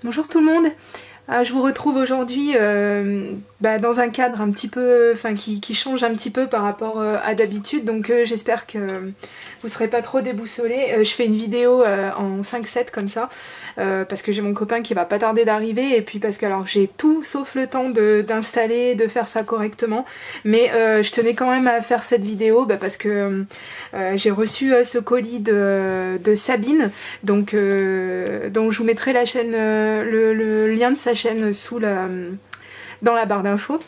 Bonjour tout le monde. Je vous retrouve aujourd'hui dans un cadre un petit peu, qui change un petit peu par rapport à d'habitude, donc j'espère que vous serez pas trop déboussolés. Je fais une vidéo en 5/7 comme ça, parce que j'ai mon copain qui va pas tarder d'arriver, et puis parce que alors j'ai tout sauf le temps d'installer, de faire ça correctement, mais je tenais quand même à faire cette vidéo parce que j'ai reçu ce colis de Sabine, donc je vous mettrai la chaîne, le lien de sa chaîne dans la barre d'infos.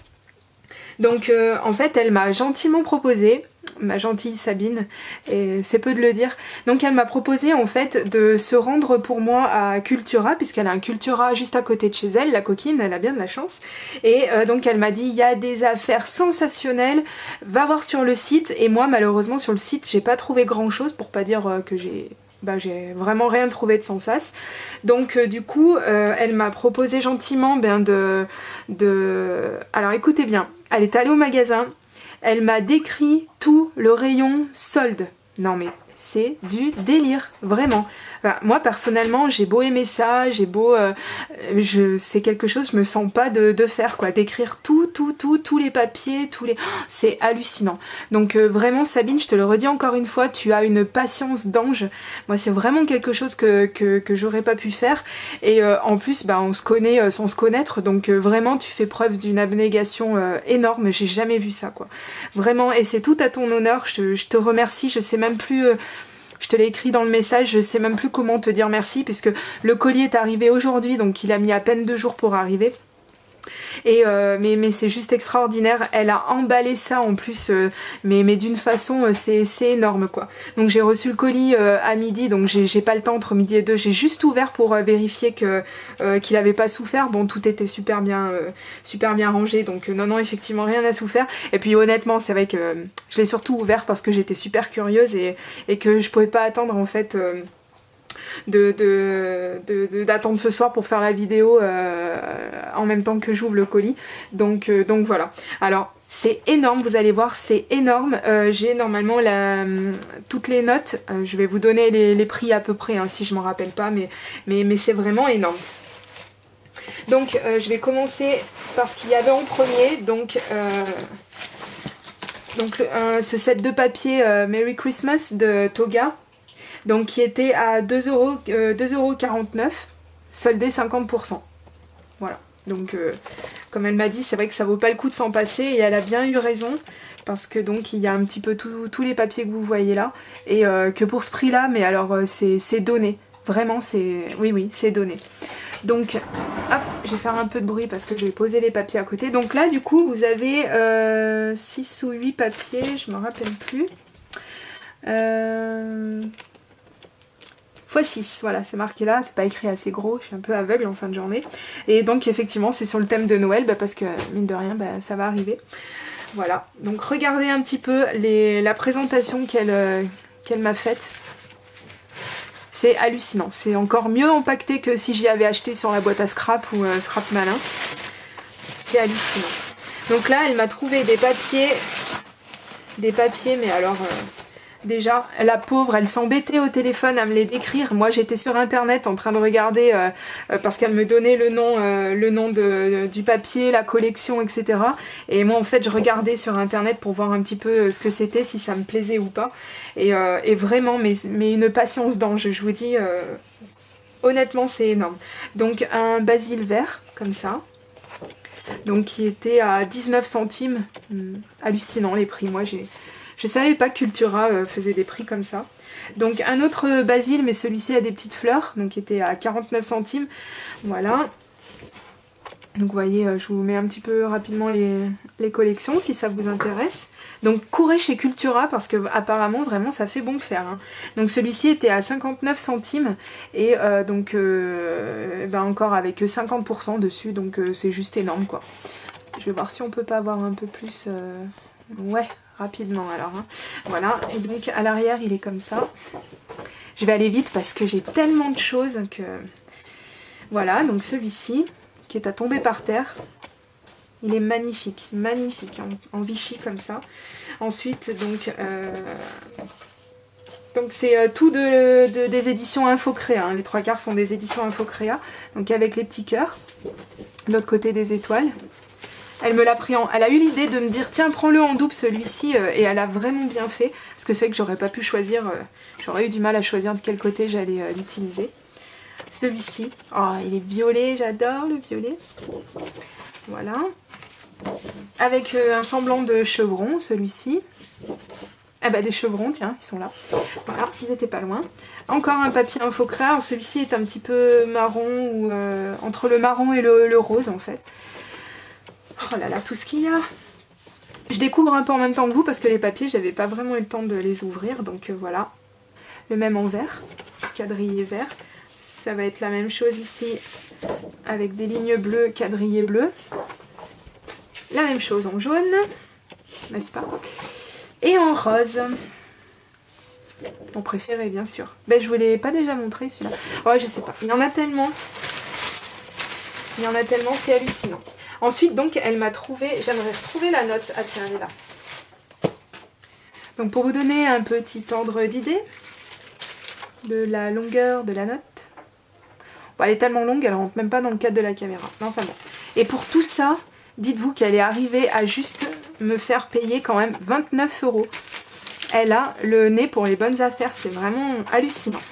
Donc en fait elle m'a gentiment proposé, ma gentille Sabine, et c'est peu de le dire, donc elle m'a proposé en fait de se rendre pour moi à Cultura, puisqu'elle a un Cultura juste à côté de chez elle, la coquine, elle a bien de la chance, et donc elle m'a dit il y a des affaires sensationnelles, va voir sur le site, et moi malheureusement sur le site j'ai pas trouvé grand chose, pour pas dire que j'ai vraiment rien trouvé de sensas. Donc du coup, elle m'a proposé gentiment Alors écoutez bien, elle est allée au magasin, elle m'a décrit tout le rayon solde. Non mais c'est du délire, vraiment. Enfin, moi personnellement, j'ai beau aimer ça, j'ai beau... c'est quelque chose, je me sens pas de faire, quoi. D'écrire tous les papiers, c'est hallucinant. Donc vraiment, Sabine, je te le redis encore une fois, tu as une patience d'ange. Moi, c'est vraiment quelque chose que j'aurais pas pu faire. Et en plus, on se connaît sans se connaître, donc vraiment, tu fais preuve d'une abnégation énorme. J'ai jamais vu ça, quoi. Vraiment, et c'est tout à ton honneur. Je te remercie. Je sais même plus... je te l'ai écrit dans le message, je sais même plus comment te dire merci, puisque le colis est arrivé aujourd'hui, donc il a mis à peine 2 jours pour arriver. Et mais c'est juste extraordinaire, elle a emballé ça en plus, mais d'une façon, c'est énorme, quoi. Donc j'ai reçu le colis à midi, donc j'ai pas le temps entre midi et 2, j'ai juste ouvert pour vérifier qu'il avait pas souffert. Bon, tout était super bien rangé, donc non, effectivement rien n'a souffert. Et puis honnêtement, c'est vrai que je l'ai surtout ouvert parce que j'étais super curieuse et que je pouvais pas attendre en fait... d'attendre ce soir pour faire la vidéo en même temps que j'ouvre le colis. Donc voilà. Alors c'est énorme, vous allez voir, c'est énorme. J'ai normalement toutes les notes. Je vais vous donner les prix à peu près, hein, si je m'en rappelle pas, mais c'est vraiment énorme. Donc je vais commencer par ce qu'il y avait en premier. Donc ce set de papier Merry Christmas de Toga. Donc qui était à 2,49€, soldé 50%. Voilà. Donc comme elle m'a dit, c'est vrai que ça vaut pas le coup de s'en passer, et elle a bien eu raison, parce que donc il y a un petit peu tous les papiers que vous voyez là, et que pour ce prix là, mais alors c'est donné. Vraiment, oui, c'est donné. Donc, hop, je vais faire un peu de bruit parce que je vais poser les papiers à côté. Donc là, du coup, vous avez 6 ou 8 papiers, je me rappelle plus. x6, voilà, c'est marqué là, c'est pas écrit assez gros, je suis un peu aveugle en fin de journée. Et donc effectivement c'est sur le thème de Noël, parce que mine de rien ça va arriver. Voilà, donc regardez un petit peu la présentation qu'elle m'a faite. C'est hallucinant, c'est encore mieux empaqueté que si j'y avais acheté sur la boîte à scrap ou Scrap Malin. C'est hallucinant. Donc là elle m'a trouvé des papiers, mais alors... déjà, la pauvre, elle s'embêtait au téléphone à me les décrire. Moi, j'étais sur internet en train de regarder parce qu'elle me donnait le nom du papier, la collection, etc. Et moi, en fait, je regardais sur internet pour voir un petit peu ce que c'était, si ça me plaisait ou pas. Et vraiment, mais une patience d'ange, je vous dis, honnêtement, c'est énorme. Donc, un basil vert, comme ça. Donc, qui était à 19 centimes. Hallucinant les prix, moi, je savais pas que Cultura faisait des prix comme ça. Donc un autre basil, mais celui-ci a des petites fleurs, donc qui était à 49 centimes. Voilà. Donc vous voyez, je vous mets un petit peu rapidement les collections si ça vous intéresse. Donc courez chez Cultura parce que apparemment vraiment ça fait bon faire. Hein. Donc celui-ci était à 59 centimes et encore avec 50% dessus, donc c'est juste énorme, quoi. Je vais voir si on peut pas avoir un peu plus... Ouais, rapidement alors. Hein. Voilà, et donc à l'arrière il est comme ça. Je vais aller vite parce que j'ai tellement de choses que... Voilà, donc celui-ci qui est à tomber par terre. Il est magnifique, magnifique, en Vichy comme ça. Ensuite, donc, Donc c'est tout des éditions Infocréa, hein. Les 3/4 sont des éditions Infocréa, donc avec les petits cœurs, de l'autre côté des étoiles. Elle me l'a pris elle a eu l'idée de me dire tiens prends-le en double celui-ci et elle a vraiment bien fait, parce que c'est que j'aurais pas pu choisir, j'aurais eu du mal à choisir de quel côté j'allais l'utiliser. Celui-ci, oh il est violet, j'adore le violet. Voilà. Avec un semblant de chevron, celui-ci. Ah bah des chevrons, tiens, ils sont là. Voilà, ils étaient pas loin. Encore un papier Infocréa. Celui-ci est un petit peu marron, ou entre le marron et le rose en fait. Oh là là, tout ce qu'il y a. Je découvre un peu en même temps que vous parce que les papiers, j'avais pas vraiment eu le temps de les ouvrir. Donc voilà, le même en vert, quadrillé vert. Ça va être la même chose ici avec des lignes bleues, quadrillé bleu. La même chose en jaune, n'est-ce pas? Et en rose. Mon préféré, bien sûr. Ben, je vous l'ai pas déjà montré, celui-là. Ouais, je sais pas. Il y en a tellement. Il y en a tellement, c'est hallucinant. Ensuite, donc, elle m'a trouvé... J'aimerais retrouver la note. Ah tiens, elle est là. Donc, pour vous donner un petit ordre d'idée de la longueur de la note. Bon, elle est tellement longue, elle rentre même pas dans le cadre de la caméra. Non, enfin bon. Et pour tout ça... Dites-vous qu'elle est arrivée à juste me faire payer quand même 29 €. Elle a le nez pour les bonnes affaires, c'est vraiment hallucinant.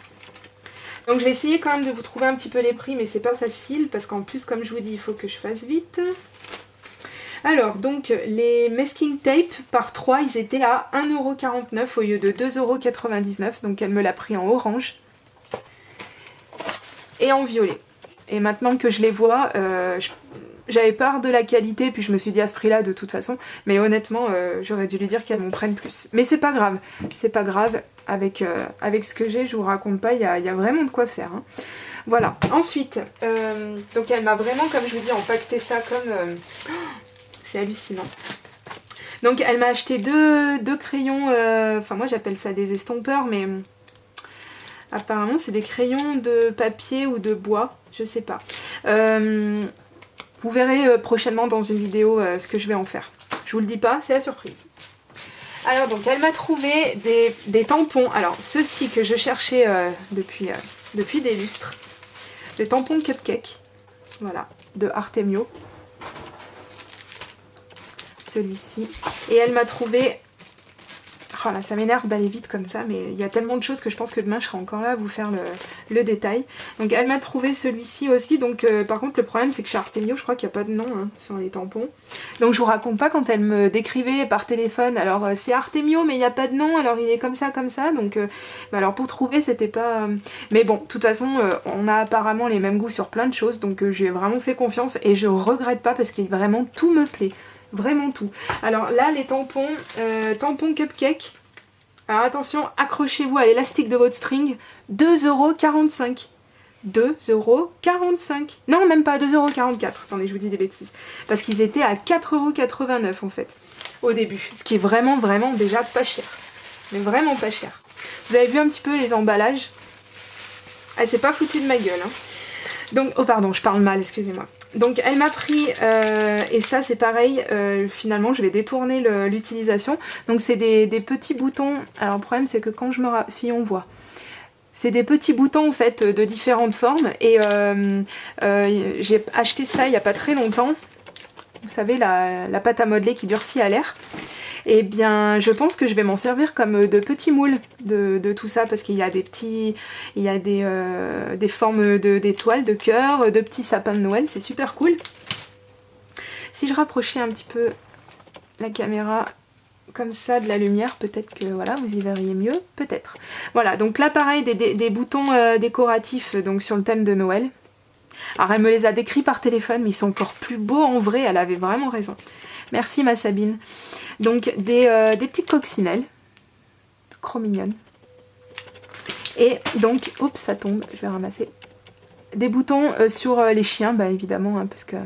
Donc je vais essayer quand même de vous trouver un petit peu les prix, mais c'est pas facile parce qu'en plus, comme je vous dis, il faut que je fasse vite. Alors, donc les masking tape par 3, ils étaient à 1,49 € au lieu de 2,99 €. Donc elle me l'a pris en orange et en violet. Et maintenant que je les vois, j'avais peur de la qualité, puis je me suis dit à ce prix-là de toute façon, mais honnêtement, j'aurais dû lui dire qu'elle m'en prenne plus. Mais c'est pas grave, avec ce que j'ai, je vous raconte pas, il y a vraiment de quoi faire. Hein. Voilà, ensuite, donc elle m'a vraiment, comme je vous dis, empaqueté ça comme... c'est hallucinant. Donc elle m'a acheté deux crayons, enfin moi j'appelle ça des estompeurs, mais apparemment c'est des crayons de papier ou de bois, je sais pas. Vous verrez prochainement dans une vidéo ce que je vais en faire. Je vous le dis pas, c'est la surprise. Alors donc elle m'a trouvé des tampons. Alors ceux-ci que je cherchais depuis des lustres. Des tampons cupcake. Voilà, de Artemio. Celui-ci. Et elle m'a trouvé... Oh là, ça m'énerve d'aller vite comme ça, mais il y a tellement de choses que je pense que demain je serai encore là à vous faire le détail. Donc elle m'a trouvé celui-ci aussi, donc par contre le problème c'est que chez Artemio je crois qu'il n'y a pas de nom hein, sur les tampons. Donc je vous raconte pas quand elle me décrivait par téléphone, alors c'est Artemio mais il n'y a pas de nom, alors il est comme ça, donc alors pour trouver c'était pas... Mais bon, de toute façon on a apparemment les mêmes goûts sur plein de choses, donc j'ai vraiment fait confiance et je regrette pas parce que vraiment tout me plaît. Vraiment tout. Alors là, les tampons, tampons cupcake. Alors attention, accrochez-vous à l'élastique de votre string. 2,45 €. 2,45 €. Non, même pas 2,44 €. Attendez, je vous dis des bêtises. Parce qu'ils étaient à 4,89 € en fait, au début. Ce qui est vraiment, vraiment déjà pas cher. Mais vraiment pas cher. Vous avez vu un petit peu les emballages. Elle s'est pas foutue de ma gueule. Hein. Donc, oh pardon, je parle mal, excusez-moi. Donc elle m'a pris, et ça c'est pareil, finalement je vais détourner l'utilisation. Donc c'est des petits boutons, alors le problème c'est que quand je me... si on voit, c'est des petits boutons en fait de différentes formes. Et j'ai acheté ça il n'y a pas très longtemps. Vous savez la pâte à modeler qui durcit à l'air. Et bien je pense que je vais m'en servir comme de petits moules de tout ça, parce qu'il y a des petits, il y a des formes d'étoiles, de cœurs, de petits sapins de Noël, c'est super cool. Si je rapprochais un petit peu la caméra comme ça de la lumière, peut-être que voilà vous y verriez mieux, peut-être. Voilà, donc là pareil des boutons décoratifs donc sur le thème de Noël. Alors elle me les a décrits par téléphone, mais ils sont encore plus beaux en vrai, elle avait vraiment raison. Merci ma Sabine. Donc des petites coccinelles, trop mignonnes. Et donc, oups, ça tombe, je vais ramasser. Des boutons sur les chiens, bah évidemment, hein, parce que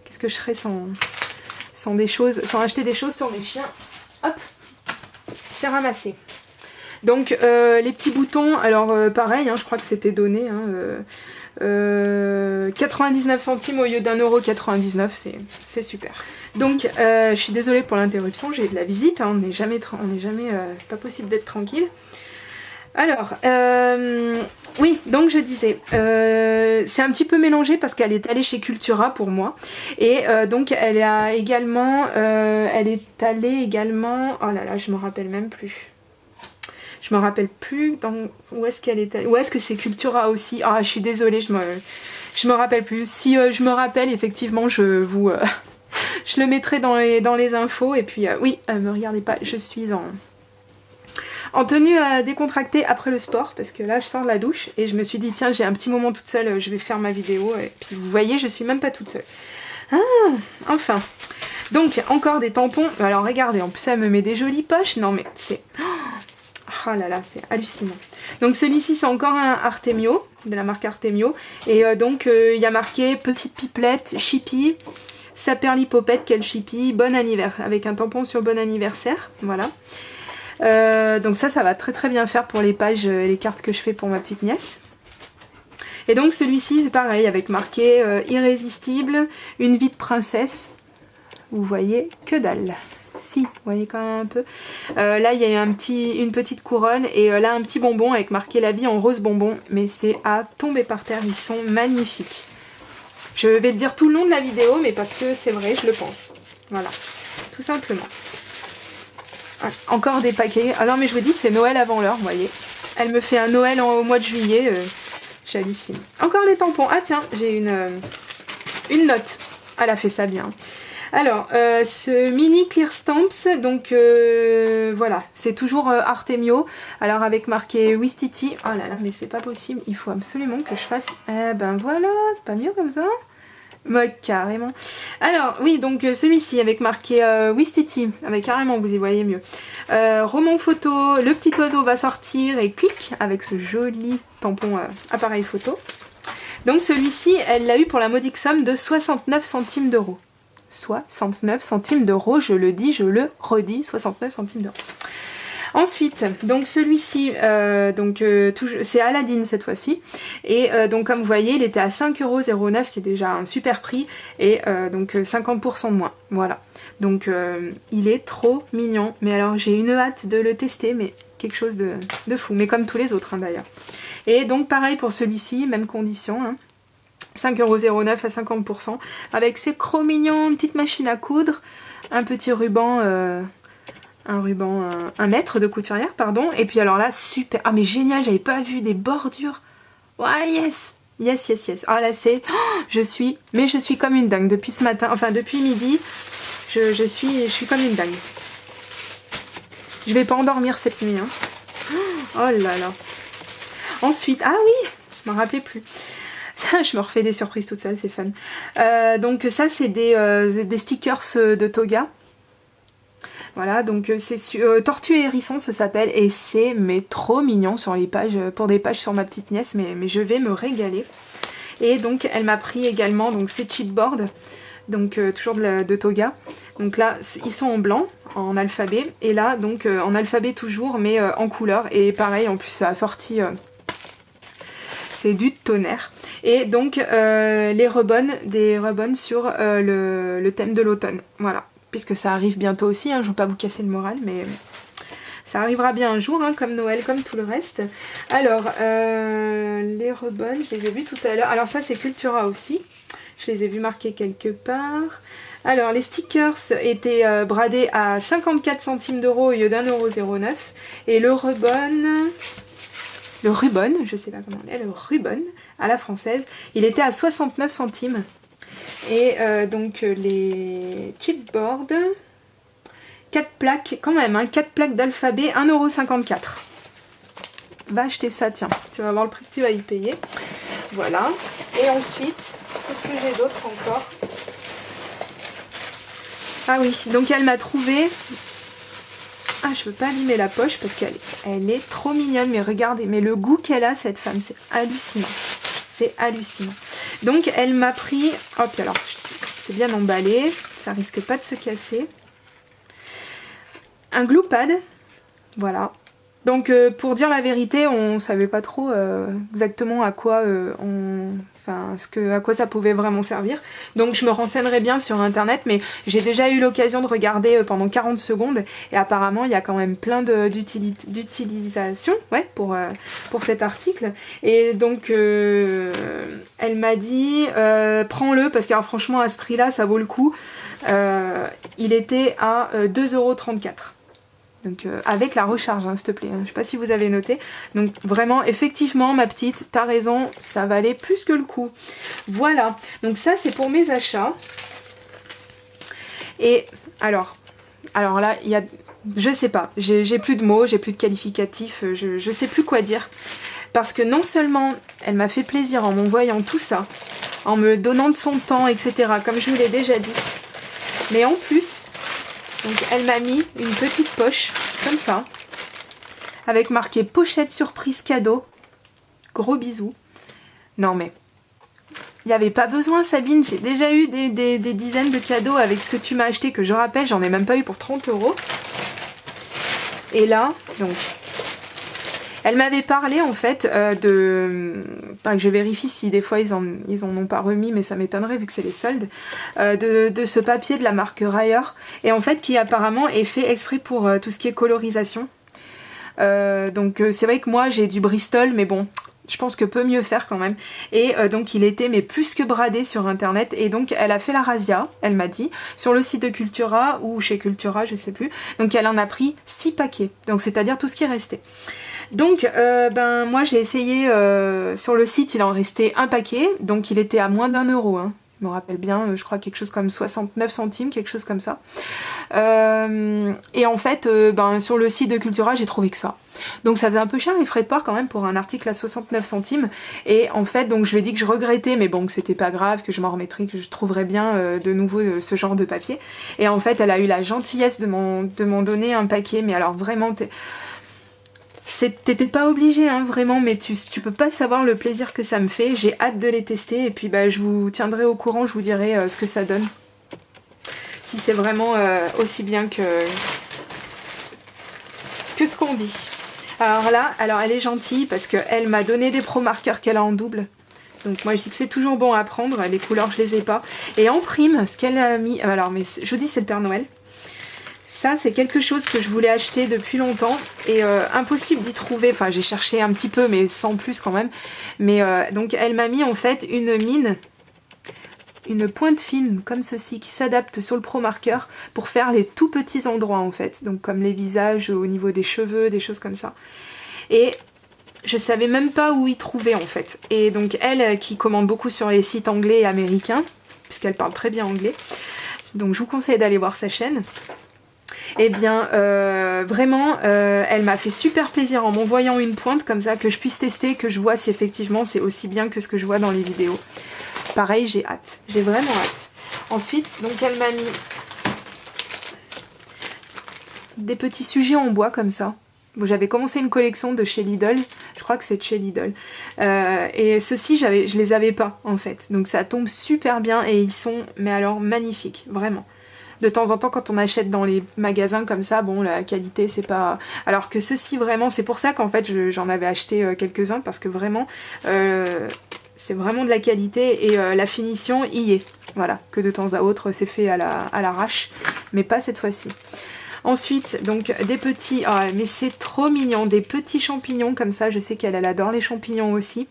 qu'est-ce que je ferais sans des choses, sans acheter des choses sur mes chiens. Hop, c'est ramassé. Donc les petits boutons, alors pareil, hein, je crois que c'était donné. Hein, 99 centimes au lieu d'1,99 €, c'est super. Donc je suis désolée pour l'interruption, j'ai eu de la visite, hein, on n'est jamais c'est pas possible d'être tranquille. Alors, oui, donc je disais, c'est un petit peu mélangé parce qu'elle est allée chez Cultura pour moi. Et donc elle a également, elle est allée également, oh là là, je me rappelle même plus. Je me rappelle plus où est-ce qu'elle est allée. Où est-ce que c'est Cultura aussi? Ah, je suis désolée, je me rappelle plus. Si je me rappelle, effectivement, je vous... je le mettrai dans les infos. Et puis, oui, me regardez pas, je suis en tenue décontractée après le sport, parce que là je sors de la douche et je me suis dit tiens, j'ai un petit moment toute seule, je vais faire ma vidéo, et puis vous voyez, je suis même pas toute seule. Ah, enfin. Donc encore des tampons. Alors regardez, en plus elle me met des jolies poches. Non mais c'est... Oh là là, c'est hallucinant. Donc celui-ci c'est encore un Artemio, de la marque Artemio, et donc il y a marqué petite pipelette, chippy, saperlipopette, quel chippy, bon anniversaire, avec un tampon sur bon anniversaire, voilà. Donc ça va très très bien faire pour les pages et les cartes que je fais pour ma petite nièce. Et donc celui-ci c'est pareil, avec marqué irrésistible, une vie de princesse. Vous voyez que dalle. Si, vous voyez quand même un peu. Là il y a une petite couronne et là un petit bonbon avec marqué la vie en rose bonbon. Mais c'est à tomber par terre, ils sont magnifiques. Je vais le dire tout le long de la vidéo, mais parce que c'est vrai, je le pense. Voilà, tout simplement. Encore des paquets. Ah non mais je vous dis, c'est Noël avant l'heure, vous voyez. Elle me fait un Noël au mois de juillet. J'hallucine. Encore des tampons. Ah tiens, j'ai une note. Elle a fait ça bien. Alors, ce mini clear stamps, donc voilà, c'est toujours Artemio. Alors avec marqué Wistiti. Oh là là, mais c'est pas possible. Il faut absolument que je fasse... Eh ben voilà, c'est pas mieux comme ça. Ouais, carrément. Alors, oui, donc celui-ci avec marqué Wistiti, avec carrément, vous y voyez mieux. Roman photo, le petit oiseau va sortir et clic avec ce joli tampon appareil photo. Donc celui-ci, elle l'a eu pour la modique somme de 69 centimes d'euros. 69 centimes d'euros, je le dis, je le redis, 69 centimes d'euros. Ensuite, donc celui-ci, c'est Aladdin cette fois-ci. Et donc comme vous voyez, il était à 5,09 €, qui est déjà un super prix. Et donc 50% de moins. Voilà. Donc il est trop mignon. Mais alors j'ai une hâte de le tester, mais quelque chose de fou. Mais comme tous les autres hein, d'ailleurs. Et donc pareil pour celui-ci, même condition. Hein. 5,09 € à 50%. Avec ses crocs mignons, une petite machine à coudre, un petit ruban... un mètre de couturière, pardon. Et puis alors là, super. Ah mais génial, j'avais pas vu des bordures. Ouais, yes. Yes, yes, yes. Ah là c'est... Oh, je suis comme une dingue. Depuis ce matin, enfin depuis midi, je suis comme une dingue. Je vais pas endormir cette nuit. Hein. Oh là là. Ensuite, ah oui, je m'en rappelais plus. Ça, je me refais des surprises toute seule, c'est fun. Donc ça, c'est des stickers de Toga. Voilà, donc c'est Tortue et Hérisson, ça s'appelle, et c'est mais trop mignon sur les pages, pour des pages sur ma petite nièce, mais je vais me régaler. Et donc elle m'a pris également donc ces chipboards, donc toujours de Toga. Donc là, ils sont en blanc, en alphabet, et là donc en alphabet toujours, mais en couleur. Et pareil, en plus ça a sorti, c'est du tonnerre. Et donc des rebonds sur le thème de l'automne, voilà. Puisque ça arrive bientôt aussi, hein, je ne veux pas vous casser le moral, mais ça arrivera bien un jour, hein, comme Noël, comme tout le reste. Alors, les rebonds, je les ai vus tout à l'heure. Alors ça, c'est Cultura aussi. Je les ai vus marqués quelque part. Alors, les stickers étaient bradés à 54 centimes d'euros au lieu d'1,09 €. Et le rubon, je sais pas comment on dit, le rubon, à la française, il était à 69 centimes. Et donc les chipboards, 4 plaques quand même, hein, 4 plaques d'alphabet, 1,54 €. Va acheter ça, tiens, tu vas voir le prix que tu vas y payer. Voilà. Et ensuite, qu'est-ce que j'ai d'autre encore? Ah oui, donc elle m'a trouvé... Ah, je veux pas abîmer la poche parce qu'elle est trop mignonne, mais regardez, mais le goût qu'elle a cette femme, c'est hallucinant. C'est hallucinant. Donc elle m'a pris, hop alors, c'est bien emballé, ça risque pas de se casser. Un glue pad, voilà. Donc pour dire la vérité, on savait pas trop exactement à quoi à quoi ça pouvait vraiment servir. Donc je me renseignerai bien sur internet, mais j'ai déjà eu l'occasion de regarder pendant 40 secondes et apparemment il y a quand même plein d'utilisations pour cet article. Et donc elle m'a dit prends-le parce que alors, franchement à ce prix là ça vaut le coup. Il était à 2,34 €. Donc avec la recharge, s'il te plaît, je sais pas si vous avez noté. Donc vraiment, effectivement, ma petite, t'as raison, ça valait plus que le coup. Voilà, donc ça c'est pour mes achats. Et alors là, il y a, je sais pas, j'ai plus de mots, j'ai plus de qualificatifs, je sais plus quoi dire. Parce que non seulement elle m'a fait plaisir en m'envoyant tout ça, en me donnant de son temps, etc., comme je vous l'ai déjà dit, mais en plus... Donc elle m'a mis une petite poche, comme ça, avec marqué pochette surprise cadeau. Gros bisous. Non mais, il n'y avait pas besoin Sabine, j'ai déjà eu des dizaines de cadeaux avec ce que tu m'as acheté, que je rappelle, j'en ai même pas eu pour 30 €. Et là, donc, elle m'avait parlé en fait enfin, que je vérifie si des fois ils en ont pas remis, mais ça m'étonnerait vu que c'est les soldes, de ce papier de la marque Rayer, et en fait qui apparemment est fait exprès pour tout ce qui est colorisation. Donc c'est vrai que moi j'ai du Bristol, mais bon, je pense que peut mieux faire quand même. Et donc il était mais plus que bradé sur internet, et donc elle a fait la razzia, elle m'a dit, sur le site de Cultura ou chez Cultura, je sais plus. Donc elle en a pris 6 paquets, donc c'est-à-dire tout ce qui restait. Donc moi j'ai essayé sur le site, il en restait un paquet, donc il était à moins d'1 €, hein. Je me rappelle bien, je crois quelque chose comme 69 centimes, quelque chose comme ça. Et en fait sur le site de Cultura j'ai trouvé que ça. Donc ça faisait un peu cher les frais de port quand même pour un article à 69 centimes. Et en fait donc je lui ai dit que je regrettais, mais bon que c'était pas grave, que je m'en remettrais, que je trouverais bien de nouveau ce genre de papier. Et en fait elle a eu la gentillesse de m'en donner un paquet, mais alors vraiment t'étais pas obligé hein, vraiment, mais tu peux pas savoir le plaisir que ça me fait. J'ai hâte de les tester et puis je vous tiendrai au courant, je vous dirai ce que ça donne. Si c'est vraiment aussi bien que ce qu'on dit. Alors là, elle est gentille parce qu'elle m'a donné des pro marqueurs qu'elle a en double. Donc moi je dis que c'est toujours bon à prendre, les couleurs je les ai pas. Et en prime, ce qu'elle a mis, alors mais je vous dis c'est le Père Noël. Ça c'est quelque chose que je voulais acheter depuis longtemps et impossible d'y trouver, enfin j'ai cherché un petit peu mais sans plus quand même. Mais donc elle m'a mis en fait une pointe fine comme ceci qui s'adapte sur le Pro Marqueur pour faire les tout petits endroits en fait. Donc comme les visages au niveau des cheveux, des choses comme ça. Et je savais même pas où y trouver en fait. Et donc elle qui commande beaucoup sur les sites anglais et américains, puisqu'elle parle très bien anglais, donc je vous conseille d'aller voir sa chaîne. Et bien vraiment elle m'a fait super plaisir en m'envoyant une pointe comme ça, que je puisse tester, que je vois si effectivement c'est aussi bien que ce que je vois dans les vidéos. Pareil, j'ai hâte, j'ai vraiment hâte. Ensuite donc elle m'a mis des petits sujets en bois comme ça. Bon, j'avais commencé une collection de chez Lidl, je crois que c'est de chez Lidl, et ceux-ci je les avais pas en fait, donc ça tombe super bien et ils sont mais alors magnifiques, vraiment. De temps en temps quand on achète dans les magasins comme ça, bon la qualité c'est pas... Alors que ceux-ci vraiment, c'est pour ça qu'en fait j'en avais acheté quelques-uns, parce que vraiment c'est vraiment de la qualité et la finition y est. Voilà, que de temps à autre c'est fait à l'arrache, mais pas cette fois-ci. Ensuite donc des petits, oh, mais c'est trop mignon, des petits champignons comme ça, je sais qu'elle adore les champignons aussi.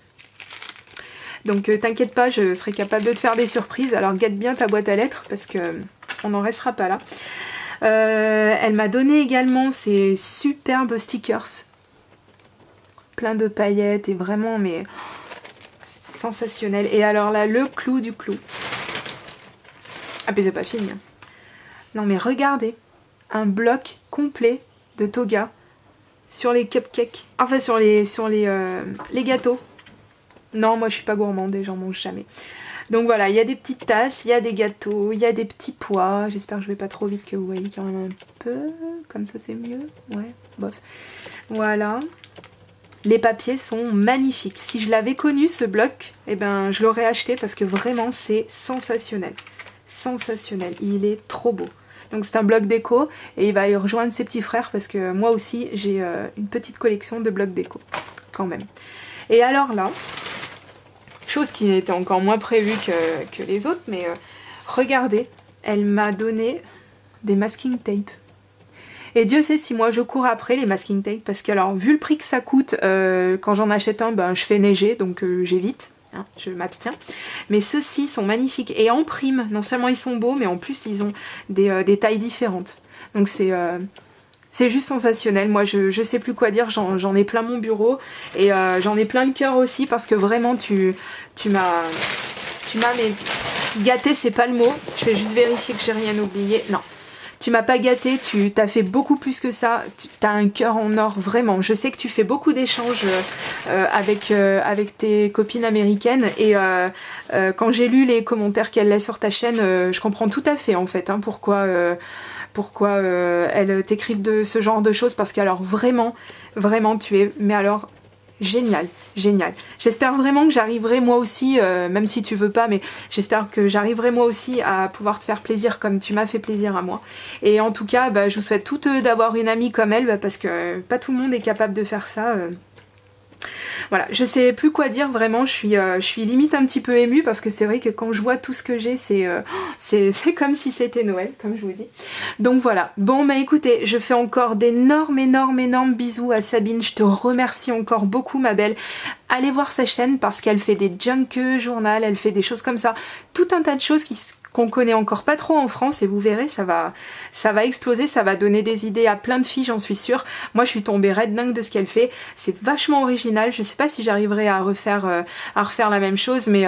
Donc t'inquiète pas, je serai capable de te faire des surprises, alors guette bien ta boîte à lettres parce que on n'en restera pas là. Elle m'a donné également ces superbes stickers, plein de paillettes et vraiment mais sensationnel. Et alors là, le clou du clou. Ah mais c'est pas fini. Non mais regardez, un bloc complet de toga sur les cupcakes, enfin sur les gâteaux. Non, moi je suis pas gourmande et j'en mange jamais. Donc voilà, il y a des petites tasses, il y a des gâteaux, il y a des petits pois. J'espère que je vais pas trop vite, que vous voyez quand même un peu. Comme ça c'est mieux. Ouais, bof. Voilà. Les papiers sont magnifiques. Si je l'avais connu ce bloc, eh ben je l'aurais acheté parce que vraiment c'est sensationnel. Sensationnel. Il est trop beau. Donc c'est un bloc déco et il va aller rejoindre ses petits frères parce que moi aussi j'ai une petite collection de blocs déco quand même. Et alors là, chose qui était encore moins prévue que les autres, mais regardez, elle m'a donné des masking tape. Et Dieu sait si moi je cours après les masking tape, parce que alors vu le prix que ça coûte, quand j'en achète un, ben je fais neiger, donc j'évite, hein, je m'abstiens. Mais ceux-ci sont magnifiques, et en prime, non seulement ils sont beaux, mais en plus ils ont des tailles différentes. Donc c'est juste sensationnel. Moi je sais plus quoi dire, j'en ai plein mon bureau, et j'en ai plein le cœur aussi, parce que vraiment tu m'as mais gâté, c'est pas le mot, je vais juste vérifier que j'ai rien oublié, non. Tu m'as pas gâté, tu t'as fait beaucoup plus que ça, tu as un cœur en or, vraiment. Je sais que tu fais beaucoup d'échanges avec tes copines américaines, et quand j'ai lu les commentaires qu'elle laisse sur ta chaîne, je comprends tout à fait en fait hein, pourquoi elles t'écrivent de ce genre de choses, parce que alors vraiment tu es, mais alors génial, génial. J'espère vraiment que j'arriverai moi aussi, même si tu veux pas, mais j'espère que j'arriverai moi aussi à pouvoir te faire plaisir comme tu m'as fait plaisir à moi. Et en tout cas, bah, je vous souhaite toutes d'avoir une amie comme elle, bah, parce que pas tout le monde est capable de faire ça. Voilà, je sais plus quoi dire, vraiment, je suis limite un petit peu émue, parce que c'est vrai que quand je vois tout ce que j'ai, c'est comme si c'était Noël, comme je vous dis. Donc voilà, bon bah écoutez, je fais encore d'énormes bisous à Sabine, je te remercie encore beaucoup ma belle. Allez voir sa chaîne parce qu'elle fait des junk journal, elle fait des choses comme ça, tout un tas de choses qu'on connaît encore pas trop en France, et vous verrez, ça va exploser, ça va donner des idées à plein de filles, j'en suis sûre. Moi je suis tombée red dingue de ce qu'elle fait, c'est vachement original, je sais pas si j'arriverai à refaire la même chose, mais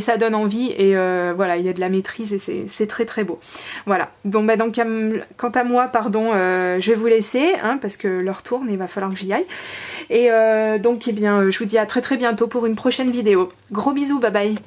ça donne envie, et voilà, il y a de la maîtrise et c'est très beau. Voilà, donc bah, quant à moi, pardon, je vais vous laisser, hein, parce que l'heure tourne et il va falloir que j'y aille. Et donc eh bien, je vous dis à très bientôt pour une prochaine vidéo. Gros bisous, bye bye.